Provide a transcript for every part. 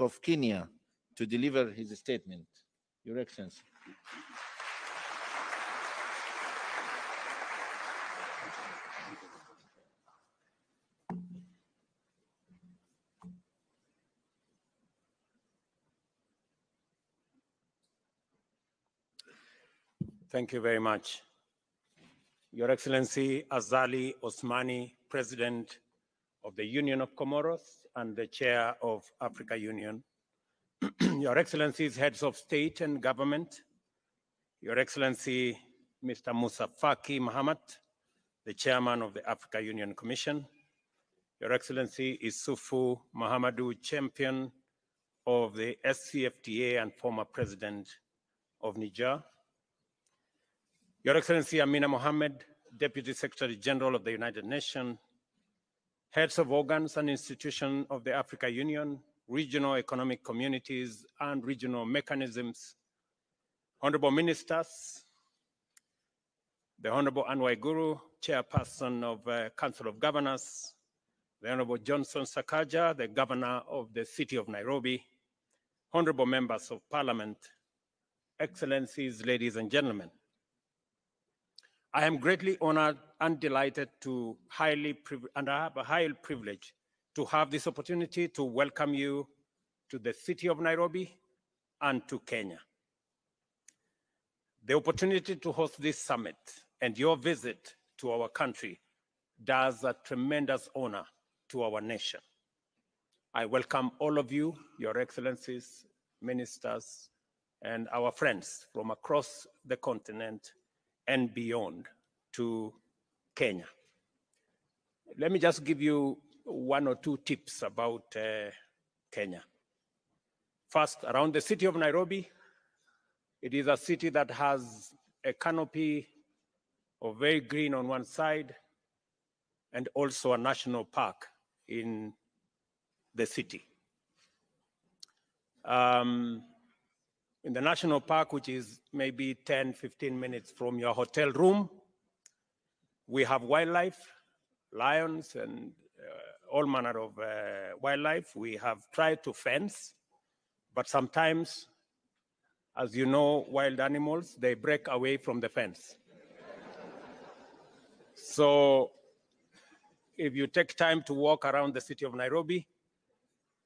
of Kenya to deliver his statement. Your Excellency. Thank you very much. Your Excellency Azali Osmani, President of the Union of Comoros and the Chair of Africa Union. Your Excellencies, Heads of State and Government, Your Excellency Mr. Musa Faki Mahamat, the Chairman of the Africa Union Commission, Your Excellency Isufu Mahamadou, Champion of the SCFTA and former President of Niger, Your Excellency Amina Mohammed, Deputy Secretary General of the United Nations, heads of organs and institutions of the Africa Union, regional economic communities and regional mechanisms, honorable ministers, the Honorable Anwar Guru, Chairperson of Council of Governors, the Honorable Johnson Sakaja, the Governor of the City of Nairobi, honorable members of Parliament, Excellencies, ladies and gentlemen. I am greatly honored and delighted to I have a high privilege to have this opportunity to welcome you to the city of Nairobi and to Kenya. The opportunity to host this summit and your visit to our country does a tremendous honor to our nation. I welcome all of you, Your Excellencies, ministers, and our friends from across the continent and beyond to Kenya. Let me just give you one or two tips about Kenya. First, around the city of Nairobi, it is a city that has a canopy of very green on one side and also a national park in the city. In the national park, which is maybe 10, 15 minutes from your hotel room, we have wildlife, lions and all manner of wildlife. We have tried to fence, but sometimes, as you know, wild animals, they break away from the fence. So if you take time to walk around the city of Nairobi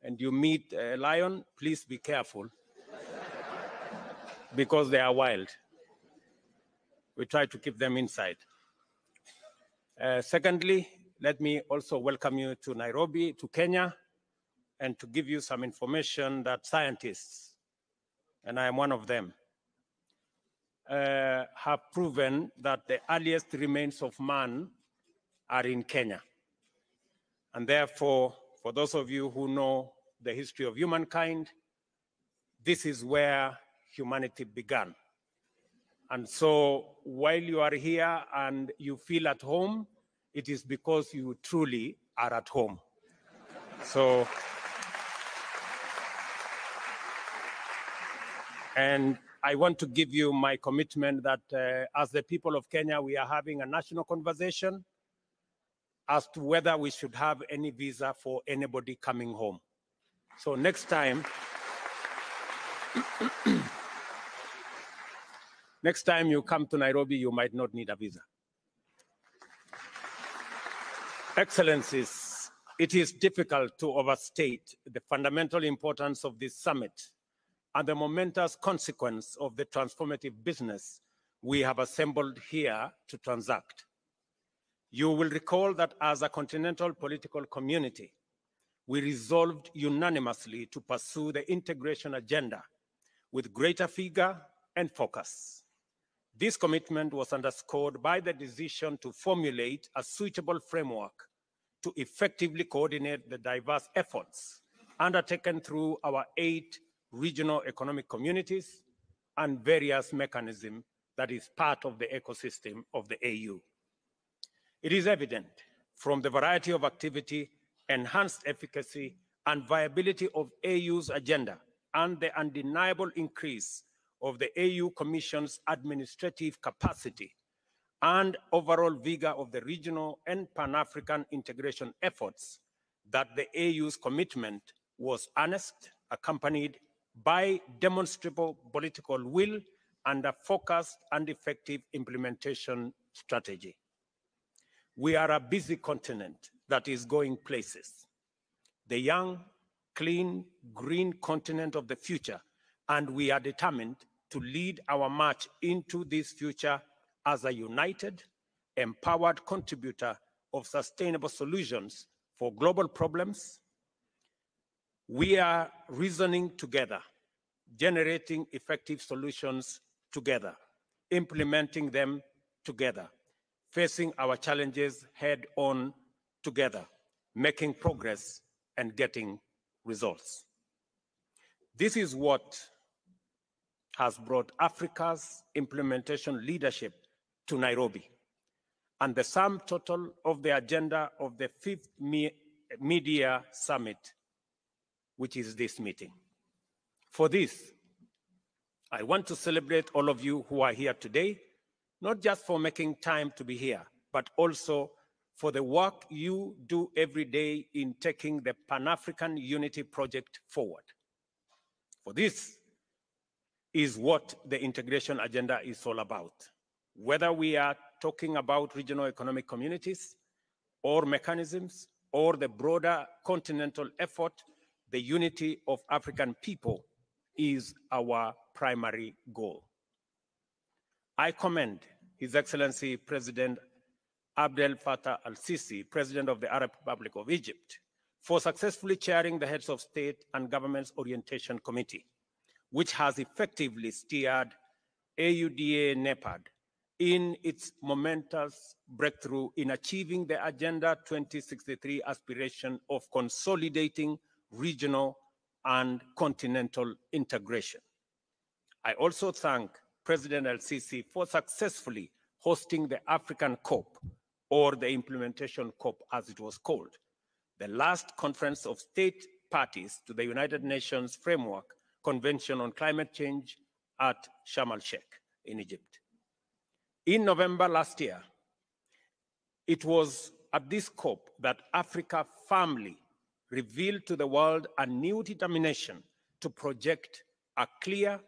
and you meet a lion, please be careful because they are wild. We try to keep them inside. Secondly, let me also welcome you to Nairobi, to Kenya, and to give you some information that scientists, and I am one of them, have proven that the earliest remains of man are in Kenya. And therefore, for those of you who know the history of humankind, this is where humanity began. And so while you are here and you feel at home, it is because you truly are at home. So, and I want to give you my commitment that as the people of Kenya, we are having a national conversation as to whether we should have any visa for anybody coming home. So next time, next time you come to Nairobi, you might not need a visa. Excellencies, it is difficult to overstate the fundamental importance of this summit and the momentous consequence of the transformative business we have assembled here to transact. You will recall that as a continental political community, we resolved unanimously to pursue the integration agenda with greater vigor and focus. This commitment was underscored by the decision to formulate a suitable framework to effectively coordinate the diverse efforts undertaken through our 8 regional economic communities and various mechanisms that is part of the ecosystem of the AU. It is evident from the variety of activity, enhanced efficacy, and viability of AU's agenda and the undeniable increase of the AU Commission's administrative capacity and overall vigor of the regional and Pan-African integration efforts that the AU's commitment was earnest accompanied by demonstrable political will and a focused and effective implementation strategy. We are a busy continent that is going places. The young, clean, green continent of the future, and we are determined to lead our march into this future as a united, empowered contributor of sustainable solutions for global problems. We are reasoning together, generating effective solutions together, implementing them together, facing our challenges head on together, making progress and getting results. This is what has brought Africa's implementation leadership to Nairobi, and the sum total of the agenda of the 5th Media Summit, which is this meeting. For this, I want to celebrate all of you who are here today, not just for making time to be here, but also for the work you do every day in taking the Pan-African Unity Project forward. For this is what the integration agenda is all about. Whether we are talking about regional economic communities or mechanisms or the broader continental effort, the unity of African people is our primary goal. I commend His Excellency President Abdel Fattah al-Sisi, President of the Arab Republic of Egypt, for successfully chairing the Heads of State and Government's Orientation Committee, which has effectively steered AUDA-NEPAD in its momentous breakthrough in achieving the Agenda 2063 aspiration of consolidating regional and continental integration. I also thank President el-Sisi for successfully hosting the African COP, or the Implementation COP as it was called, the last conference of state parties to the United Nations Framework Convention on Climate Change at Sharm el-Sheikh in Egypt. In November last year, it was at this COP that Africa firmly revealed to the world a new determination to project a clear,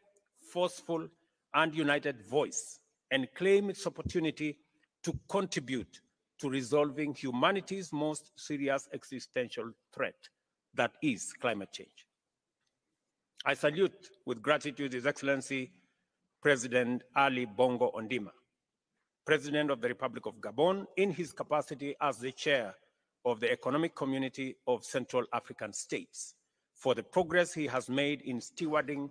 forceful, and united voice and claim its opportunity to contribute to resolving humanity's most serious existential threat, that is climate change. I salute with gratitude His Excellency President Ali Bongo Ondimba, President of the Republic of Gabon, in his capacity as the chair of the Economic Community of Central African States, for the progress he has made in stewarding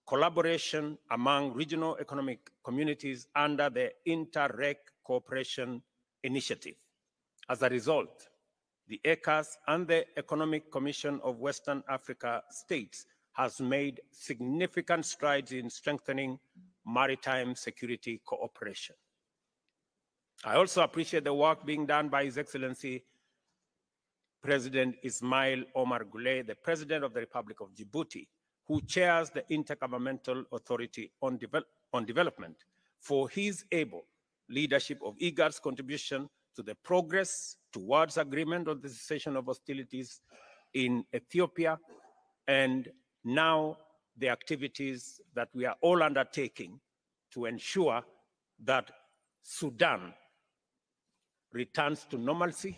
collaboration among regional economic communities under the Inter-REC Cooperation Initiative. As a result, the ECAS and the Economic Commission of Western Africa States has made significant strides in strengthening maritime security cooperation. I also appreciate the work being done by His Excellency President Ismail Omar Guelleh, the President of the Republic of Djibouti, who chairs the Intergovernmental Authority on Development, for his able leadership of IGAD's contribution to the progress towards agreement on the cessation of hostilities in Ethiopia, and now the activities that we are all undertaking to ensure that Sudan returns to normalcy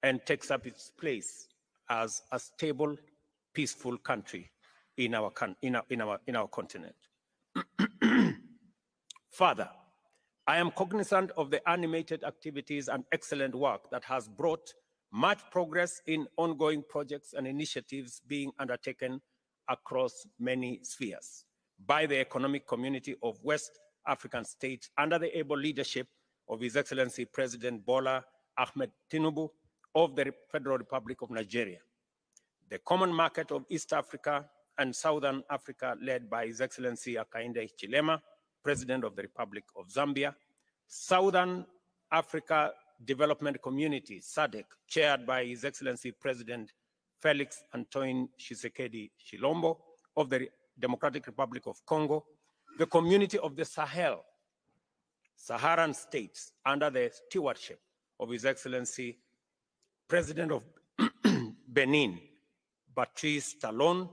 and takes up its place as a stable, peaceful country in our continent. Further, I am cognizant of the animated activities and excellent work that has brought much progress in ongoing projects and initiatives being undertaken across many spheres by the Economic Community of West African States under the able leadership of His Excellency President Bola Ahmed Tinubu of the Federal Republic of Nigeria, the Common Market of East Africa and Southern Africa led by His Excellency Hakainde Hichilema, President of the Republic of Zambia, Southern Africa Development Community, SADC, chaired by His Excellency President Felix Antoine Tshisekedi Tshilombo of the Democratic Republic of Congo, the Community of the Sahel, Saharan states under the stewardship of His Excellency President of Benin, Patrice Talon,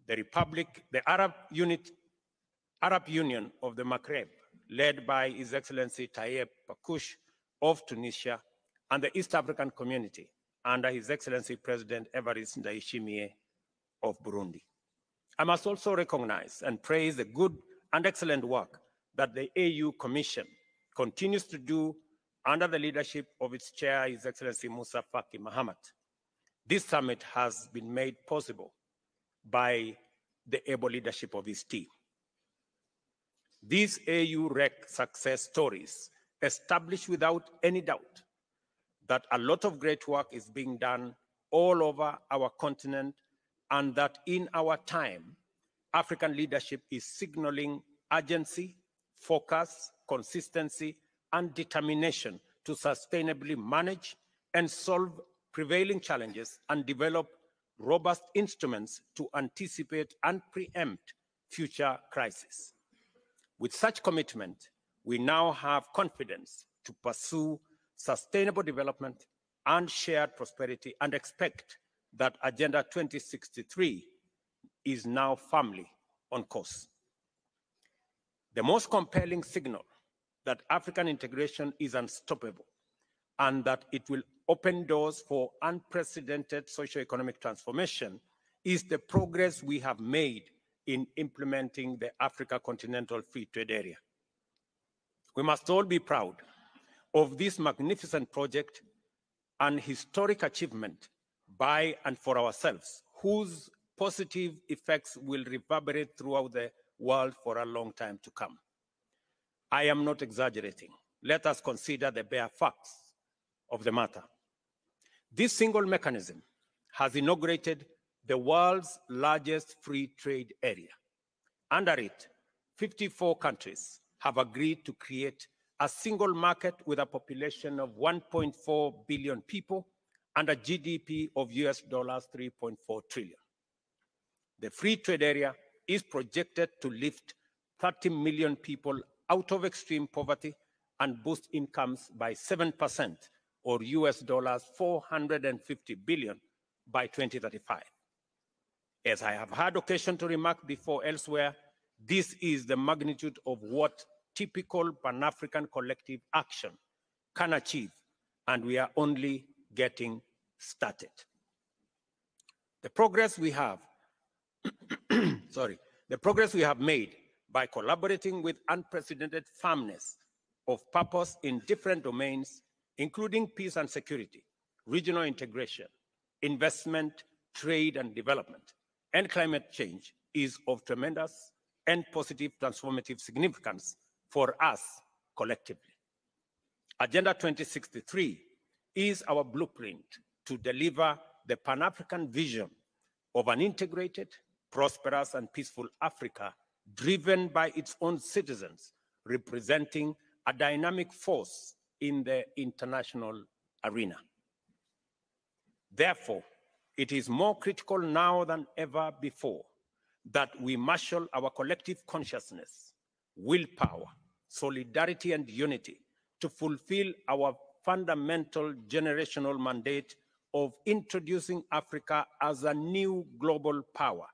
the Arab Union of the Maghreb, led by His Excellency Tayeb Pakouche of Tunisia, and the East African Community under His Excellency President Evariste Ndayishimiye of Burundi. I must also recognize and praise the good and excellent work that the AU Commission continues to do under the leadership of its chair, His Excellency Musa Faki Mahamat. This summit has been made possible by the able leadership of his team. These AU-REC success stories establish without any doubt that a lot of great work is being done all over our continent, and that in our time, African leadership is signaling urgency, focus, consistency, and determination to sustainably manage and solve prevailing challenges and develop robust instruments to anticipate and preempt future crises. With such commitment, we now have confidence to pursue sustainable development and shared prosperity, and expect that Agenda 2063 is now firmly on course. The most compelling signal that African integration is unstoppable and that it will open doors for unprecedented socio-economic transformation is the progress we have made in implementing the Africa Continental Free Trade Area. We must all be proud of this magnificent project and historic achievement by and for ourselves, whose positive effects will reverberate throughout the world for a long time to come. I am not exaggerating. Let us consider the bare facts of the matter. This single mechanism has inaugurated the world's largest free trade area. Under it, 54 countries have agreed to create a single market with a population of 1.4 billion people and a GDP of US dollars 3.4 trillion. The free trade area is projected to lift 30 million people out of extreme poverty and boost incomes by 7%, or US dollars 450 billion by 2035. As I have had occasion to remark before elsewhere, this is the magnitude of what typical Pan-African collective action can achieve, and we are only getting started. The progress we have, the progress we have made by collaborating with unprecedented firmness of purpose in different domains, including peace and security, regional integration, investment, trade and development, and climate change, is of tremendous and positive transformative significance for us collectively. Agenda 2063 is our blueprint to deliver the Pan-African vision of an integrated, prosperous, and peaceful Africa, driven by its own citizens, representing a dynamic force in the international arena. Therefore, it is more critical now than ever before that we marshal our collective consciousness, willpower, solidarity, and unity to fulfill our fundamental generational mandate of introducing Africa as a new global power,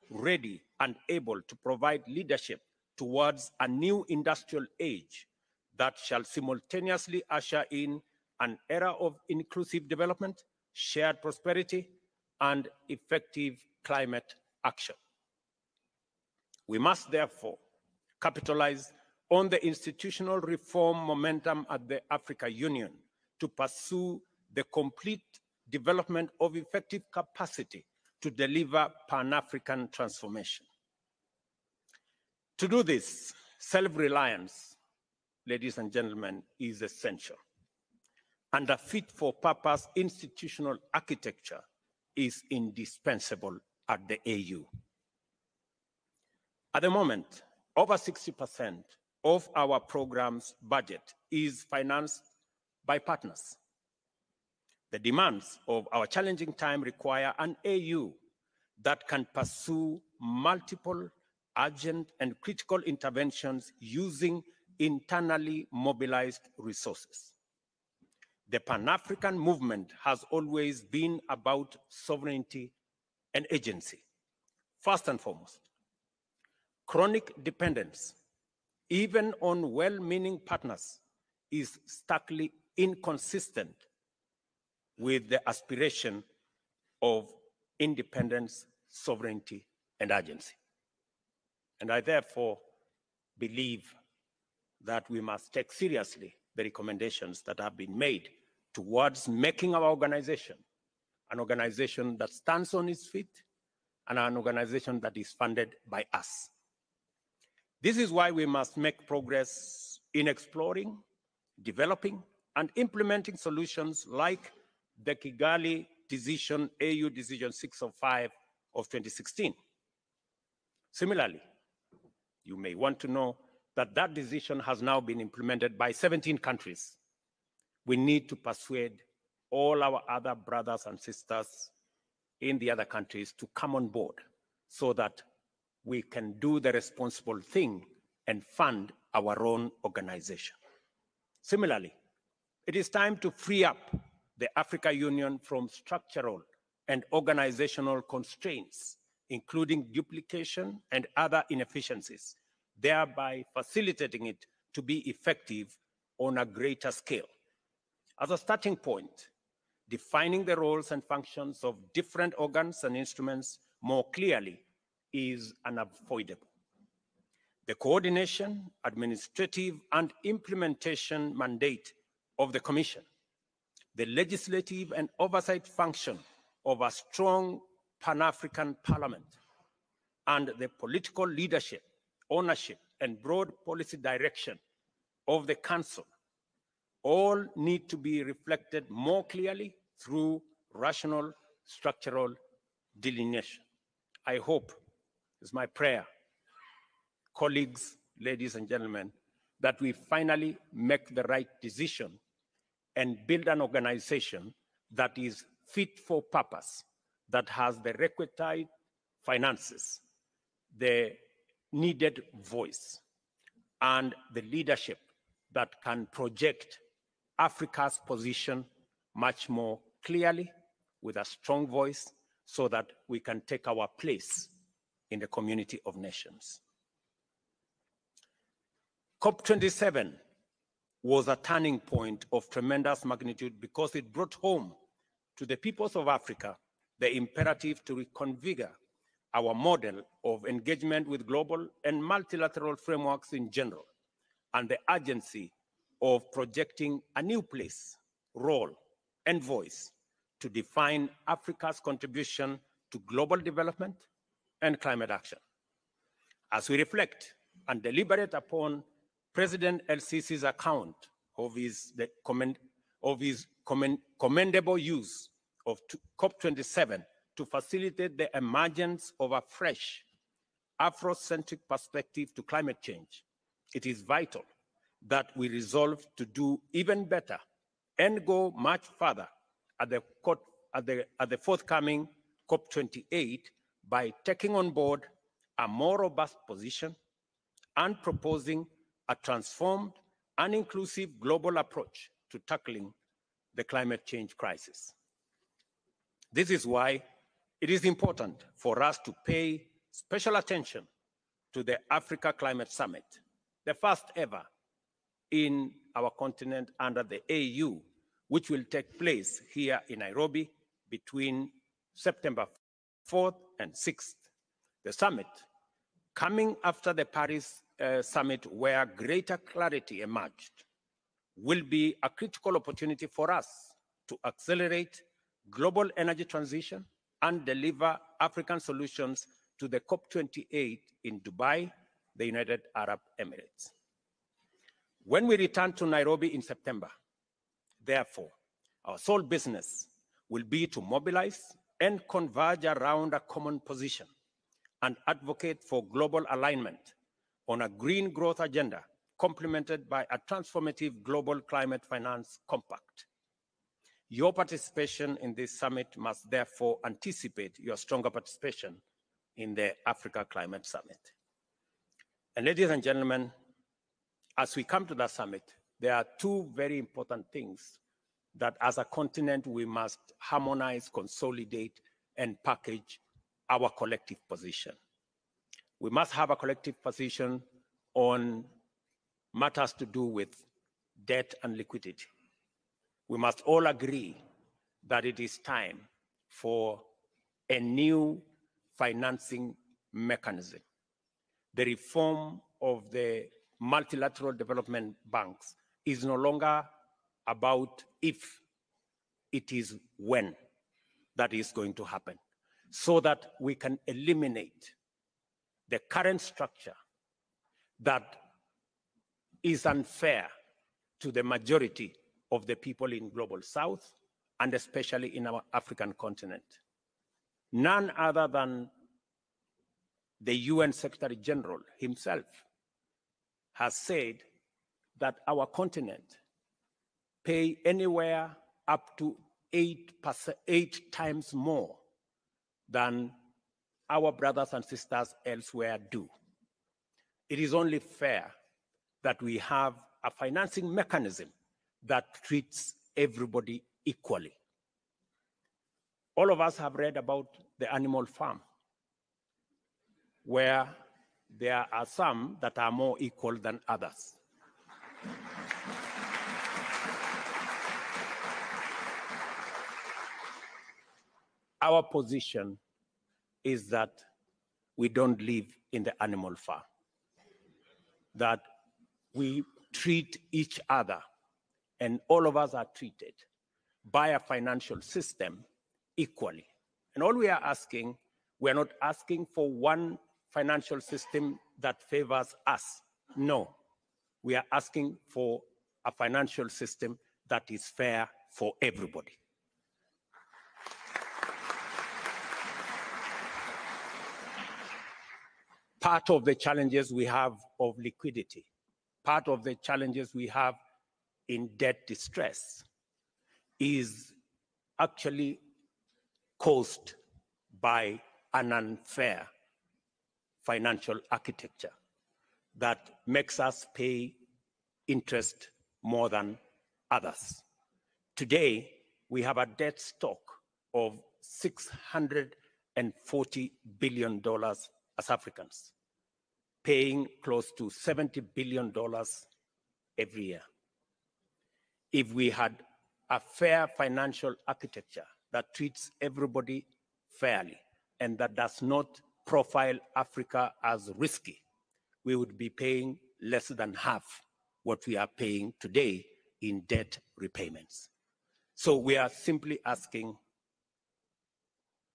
ready and able to provide leadership towards a new industrial age that shall simultaneously usher in an era of inclusive development, shared prosperity, and effective climate action. We must therefore capitalize on the institutional reform momentum at the Africa Union to pursue the complete development of effective capacity to deliver Pan-African transformation. To do this, self-reliance, ladies and gentlemen, is essential. And a fit-for-purpose institutional architecture is indispensable at the AU. At the moment, over 60% of our program's budget is financed by partners. The demands of our challenging time require an AU that can pursue multiple urgent and critical interventions using internally mobilized resources. The Pan-African movement has always been about sovereignty and agency. First and foremost, chronic dependence, even on well-meaning partners, is starkly inconsistent with the aspiration of independence, sovereignty, and agency. And I therefore believe that we must take seriously the recommendations that have been made towards making our organization an organization that stands on its feet and an organization that is funded by us. This is why we must make progress in exploring, developing, and implementing solutions like the Kigali decision, AU Decision 605 of 2016. Similarly, you may want to know that that decision has now been implemented by 17 countries. We need to persuade all our other brothers and sisters in the other countries to come on board so that we can do the responsible thing and fund our own organization. Similarly, it is time to free up the Africa Union from structural and organizational constraints, including duplication and other inefficiencies, thereby facilitating it to be effective on a greater scale. As a starting point, defining the roles and functions of different organs and instruments more clearly is unavoidable. The coordination, administrative, and implementation mandate of the Commission, the legislative and oversight function of a strong Pan-African Parliament, and the political leadership, ownership, and broad policy direction of the Council all need to be reflected more clearly through rational structural delineation. I hope, it's my prayer, colleagues, ladies and gentlemen, that we finally make the right decision and build an organization that is fit for purpose, that has the requisite finances, the needed voice, and the leadership that can project Africa's position much more clearly with a strong voice so that we can take our place in the community of nations. COP27 was a turning point of tremendous magnitude because it brought home to the peoples of Africa the imperative to reconfigure our model of engagement with global and multilateral frameworks in general, and the urgency of projecting a new place, role, and voice to define Africa's contribution to global development and climate action. As we reflect and deliberate upon President El-Sisi's account of his commendable use of COP27 to facilitate the emergence of a fresh Afrocentric perspective to climate change, it is vital that we resolve to do even better and go much further at the forthcoming COP28 by taking on board a more robust position and proposing a transformed and inclusive global approach to tackling the climate change crisis. This is why it is important for us to pay special attention to the Africa Climate Summit, the first ever in our continent under the AU, which will take place here in Nairobi between September 4th and 6th. The summit, coming after the Paris summit where greater clarity emerged, will be a critical opportunity for us to accelerate global energy transition and deliver African solutions to the COP28 in Dubai, the United Arab Emirates. When we return to Nairobi in September, therefore, our sole business will be to mobilize and converge around a common position and advocate for global alignment on a green growth agenda complemented by a transformative global climate finance compact. Your participation in this summit must therefore anticipate your stronger participation in the Africa Climate Summit. And ladies and gentlemen, as we come to that summit, there are two very important things that as a continent we must harmonize, consolidate, and package our collective position. We must have a collective position on matters to do with debt and liquidity. We must all agree that it is time for a new financing mechanism. The reform of the multilateral development banks is no longer about if, it is when that is going to happen, so that we can eliminate the current structure that is unfair to the majority of the people in Global South, and especially in our African continent. None other than the UN Secretary General himself has said that our continent pay anywhere up to 8 times more than our brothers and sisters elsewhere do. It is only fair that we have a financing mechanism that treats everybody equally. All of us have read about the animal farm, where there are some that are more equal than others. Our position is that we don't live in the animal farm, that we treat each other, and all of us are treated by a financial system equally. And all we are asking, we're not asking for one financial system that favors us. No, we are asking for a financial system that is fair for everybody. Part of the challenges we have of liquidity, part of the challenges we have in debt distress is actually caused by an unfair financial architecture that makes us pay interest more than others. Today, we have a debt stock of $640 billion as Africans, paying close to $70 billion every year. If we had a fair financial architecture that treats everybody fairly and that does not profile Africa as risky, we would be paying less than half what we are paying today in debt repayments. So we are simply asking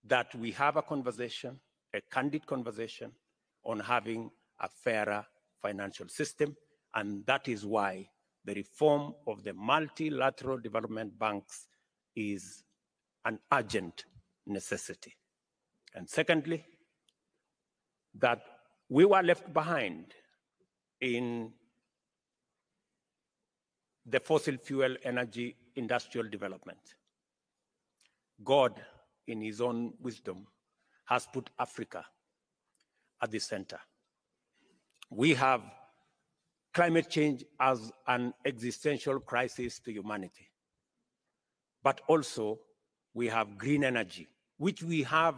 that we have a conversation, a candid conversation on having a fairer financial system, and that is why the reform of the multilateral development banks is an urgent necessity. And secondly, that we were left behind in the fossil fuel energy industrial development. God, in his own wisdom, has put Africa at the center. We have climate change as an existential crisis to humanity. But also, we have green energy, which we have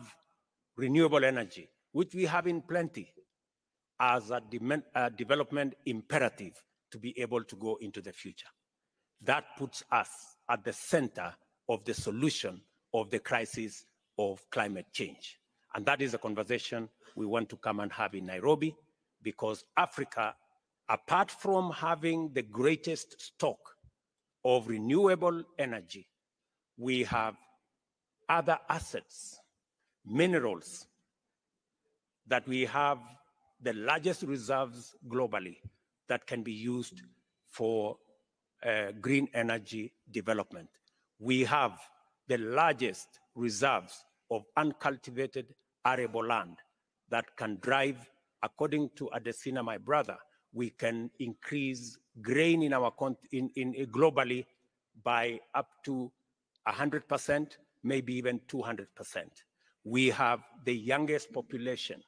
renewable energy, which we have in plenty, as a development imperative to be able to go into the future. That puts us at the center of the solution of the crisis of climate change. And that is a conversation we want to come and have in Nairobi, because Africa, apart from having the greatest stock of renewable energy, we have other assets, minerals, that we have the largest reserves globally that can be used for green energy development. We have the largest reserves of uncultivated arable land that can drive, according to Adesina, my brother, we can increase grain in our globally by up to 100%, maybe even 200%. We have the youngest population,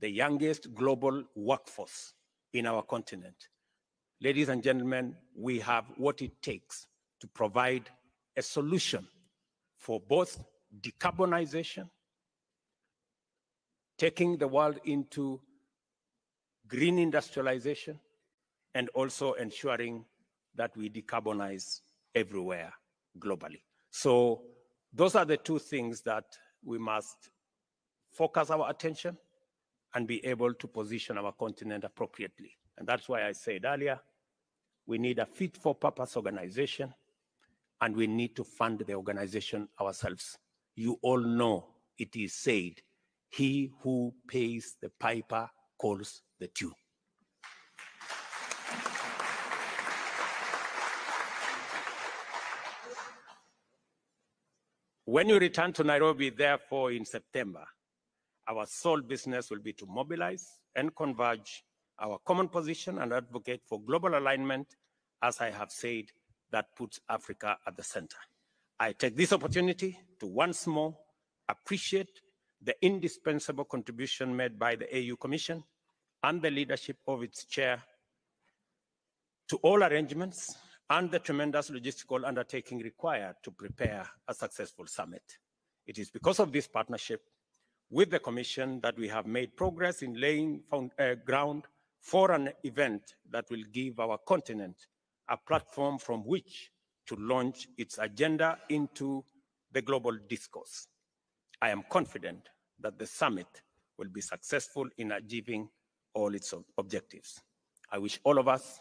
the youngest global workforce in our continent. Ladies and gentlemen, we have what it takes to provide a solution for both decarbonization taking the world into green industrialization, and also ensuring that we decarbonize everywhere globally. So those are the two things that we must focus our attention and be able to position our continent appropriately. And that's why I said earlier, we need a fit-for-purpose organization, and we need to fund the organization ourselves. You all know it is said, he who pays the piper calls the tune. When you return to Nairobi, therefore, in September, our sole business will be to mobilize and converge our common position and advocate for global alignment, as I have said, that puts Africa at the center. I take this opportunity to once more appreciate the indispensable contribution made by the AU Commission and the leadership of its chair to all arrangements and the tremendous logistical undertaking required to prepare a successful summit. It is because of this partnership with the Commission that we have made progress in laying ground for an event that will give our continent a platform from which to launch its agenda into the global discourse. I am confident that the summit will be successful in achieving all its objectives. I wish all of us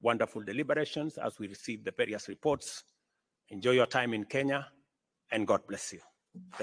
wonderful deliberations as we receive the various reports. Enjoy your time in Kenya, and God bless you.